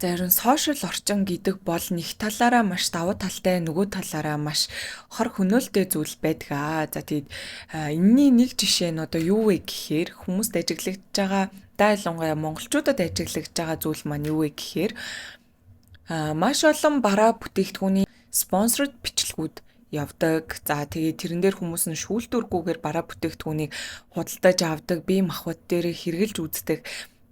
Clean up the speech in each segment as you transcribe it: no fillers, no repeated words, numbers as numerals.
Зарим сошиал орчин гэдэг бол нэг талаараа маш давуу талтай, нөгөө талаараа маш хор хөнөөлтэй зүйл байдаг. За тэгээд энэний нэг жишээ нь одоо юу вэ гэхээр хүмүүст ажиглагдж байгаа дайлангуяа монголчуудад ажиглагдж байгаа зүйл маань юу вэ гэхээр маш олон бараа бүтээгдэхүүний спонсорд бичлэгүүд явдаг. За тэгээд тэрэн дээр хүмүүс нь шүүлтүүргүйгээр бараа бүтээгдэхүүнийг худалдаж авдаг, бие махбод дээр хэрглэж үздэг.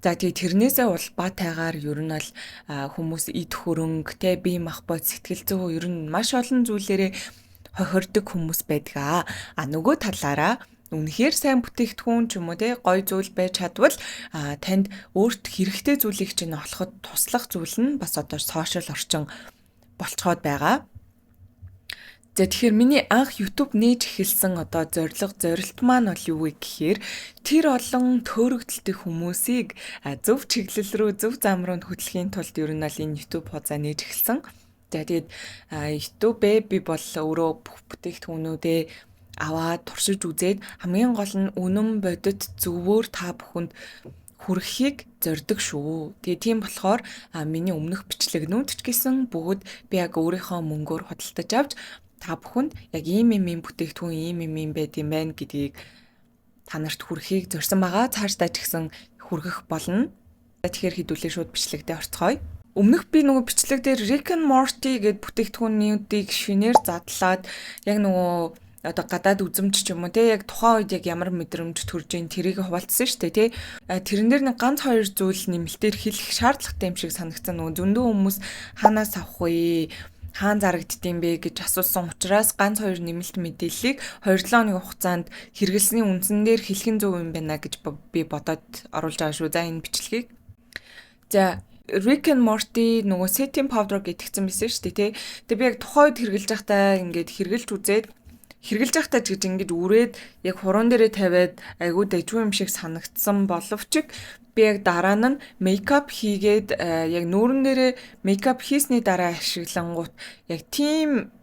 За тэгээ тэрнээсээ бол ба тайгаар ер нь бол хүмүүс эд хөрөнгө те бие махбод сэтгэл зүй ер нь маш олон зүйлээрээ хохирдог хүмүүс байдаг. Нөгөө талаараа үнэхээр сайн бүтээгдэхүүн ч юм уу те гоё зүйл байж чадвал танд өөрт хэрэгтэй зүйлийг чинь олоход туслах зүйл нь бас одоо сошиал орчин болцоход байгаа. За тэгэхээр миний анх YouTube нээж эхэлсэн одоо зорилт маань бол юу вэ гэхээр тэр олон төөрөгдөлтэй хүмүүсийг зөв чиглэл рүү зөв зам руу хөтлөхийн тулд ер нь бол энэ YouTube хуудаа нээж эхэлсэн. За тэгээд YouTube-ээ би бол өөрөө бүх бүтээгдэхүүнүүдээ аваад туршиж үзээд хамгийн гол нь үнэн бодит зөвөөр та бүхэнд хүрэхийг зорддог шүү. Тэгээ тийм болохоор миний өмнөх бичлэгнүүд ч гэсэн бүгд би яг өөрийнхөө мөнгөөр худалдаж авч та бүхэнд яг ийм бүтээгдэхүүн ийм байд юм байна гэдгийг та нарт хүрэхийг зорьсон байгаа. Цаашдаа ч гэсэн хүргэх болно. Тэгэхээр хэдүүлээ шууд бичлэгдээ орцгоё. Өмнөх би нөгөө бичлэг дээр Rick and Morty гэдэг бүтээгдэхүүнүүдийг шинээр задлаад яг нөгөө одоо гадаад үзэмж ч юм уу те яг тухайн үед яг ямар мэдрэмж төрж ийн тэрийг хуваалцсан шүү дээ те. Тэрэн дээр нэг ганц хоёр зүйл нэмэлтээр хэлэх шаардлагатай юм шиг санагдсан. Нөгөө зөндөө хүмүүс хаанаас авах вэ? Хаан зарагддсан бэ гэж асуусан учраас ганц хоёр нэмэлт мэдээллийг 2-7 хоногийн хугацаанд хэрэглэсний үндсэн дээр хэлхэн зөв юм байна гэж би бодоод оруулж байгаа шүү. За энэ бичлэгийг. За Rick and Morty нөгөө setting powder гэдгийгсэн байсан шүү дээ тий. Тэгээ би яг тухайн үед хэрэглэж байхдаа ингээд хэрэглэж байхдаа ч гэж ингэж үрээд яг хуруунд дээрээ тавиад айгуу дайжгүй юм шиг санагдсан боловч би яг дараа нь мейкап хийгээд яг нүүрэн дээрээ мейкап хийсний дараа ашиглангуут яг тийм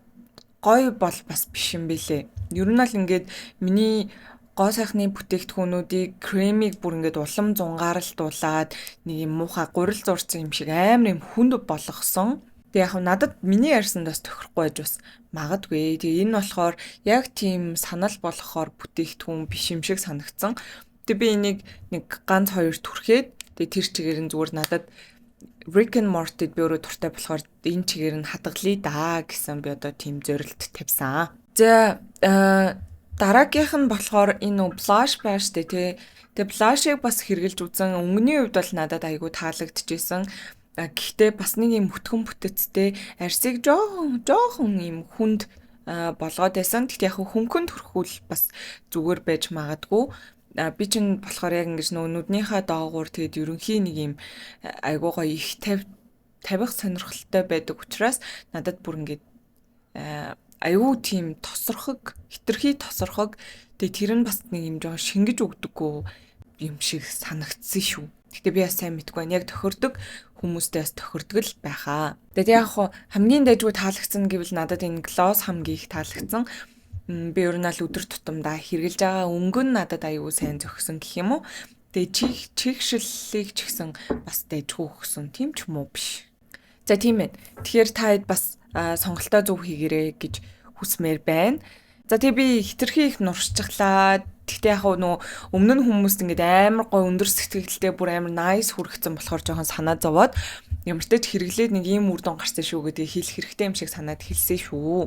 гоё бол бас биш юм бэлээ. Ер нь л ингээд миний гоо сайхны бүтээгдэхүүнүүдийг кремийг бүр ингээд улам зунгааралдуулаад нэг юм муухай гурил зурцсан юм шиг амар юм хүнд болгосон. Тэг яг надад миний ярьсанд бас тохирохгүй байж бас магадгүй. Тэгээ энэ болохоор яг тийм санал болгохоор бүтээгдэхүүн биш юм шиг санагдсан. Тэг би энийг нэг ганц хоёр түрхээд тэг тэр чигээр нь зүгээр надад Rick and Morty-д би өөрөө туртай болохоор энэ чигээр нь хадгалъя да гэсэн би одоо тийм зорилт тавьсан. За дараагийнх нь болохоор энэ blush байна штэ тий. Тэг blush-ыг бас хэрглэж үзэн өнгөний хувьд бол надад айгүй таалагдчихсэн. Гэхдээ бас нэг юм хөтгөн бүтэцтэй арсыг жоохон юм хүнд болгоод байсан. Гэхдээ яг хөнгөн төрхүүл бас зүгээр байж магадгүй. Би чинь болохоор яг ингэж нүднийхээ доогуур тэгээд ерөнхий нэг юм айгуу гоё их тавих сонирхолтой байдаг учраас надад бүр ингэж айгуу тийм тосрохог, хитрхи тосрохог тэгээд тэр нь бас нэг юм жоо шингэж өгдөггүй юм шиг санагдсан шүү. Гэхдээ би бас сайн мэдгүй байна. Яг тохирдог хүмүүстэй бас тохирдог л байхаа. Тэгээд яг хамгийн дайжгүй таалагдсан гэвэл надад энэ глосс хамгийн их таалагдсан. Би ер нь л өдөр тутамдаа хэрглэж байгаа өнгө нь надад аюу сайн зөгсөн гэх юм уу. Тэгээд чихшиллийг ч гэсэн бас дайжгүй өгсөн. Тийм ч юм уу биш. За тийм ээ. Тэгэхээр та хэд бас сонголтоо зөв хийгэрэй гэж хүсмээр байна. За тэгээ би хитрхи их нуршчихлаа. Гэхдээ яг нөгөө өмнө нь хүмүүст ингээд амар гой өндөр сэтгэлдээ бүр амар nice хүргэсэн болохоор жоохон санаа зовоод ямар ч тач хэрэглээд нэг ийм үр дүн гарсан шүү гэдгийг хэлэх хэрэгтэй юм шиг санаад хэлсэн шүү.